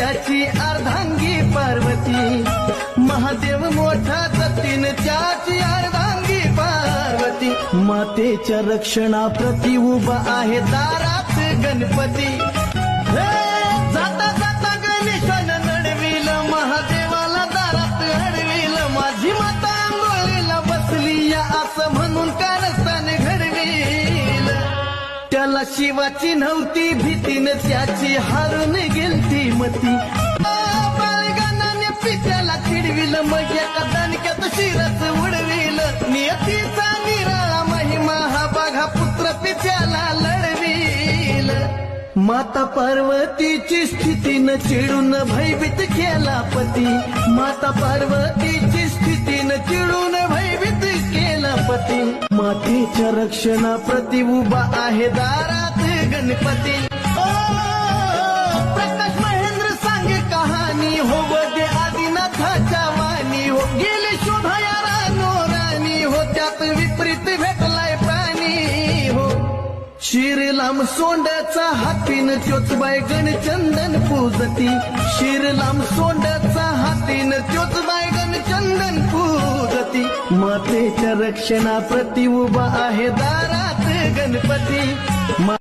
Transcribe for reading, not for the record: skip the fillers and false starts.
त्याची अर्धांगी पार्वती, महादेव मोठा तीन त्याची अर्धांगी पार्वती, मातेच्या रक्षणाप्रती उभा आहे दारात गणपती. जाता जाता गणेशानं नडविल, महादेवाला दारात अडविल, माझी माता आंघोळीला बसली या असं म्हणून कारस्थान घडविल. त्याला शिवाची नव्हती भीतीनं त्याची हारून गेलती मती. बाळगानाने पित्याला चिडविल, मग एका दणक्यात शिरच उडविल. नियतीचा निराळा महिमा हा बघा पुत्र पित्याला लढविल. माता पार्वतीची स्थितीनं चिडून भयभीत केला पती, माता पार्वतीची स्थितीनं चिडून भयभीत केला पती, मातेच्या रक्षणाप्रती उभा आहे दारात गणपती. प्रकाश महेंद्र सांगे कहाणी हो, दे आदिनाथाच्या वाणी हो, गेली शोधाया रानो राणी हो, त्यात विपरीत भेटलाय प्राणी हो. श्रीराम सोंडाचा हातीन चोचबाय गणचंदन पूजती, श्रीराम सोंडाचा हातीन चोचबाय गणचंदन पूजती, मातेच्या रक्षणाप्रती उभा आहे दारात गणपती.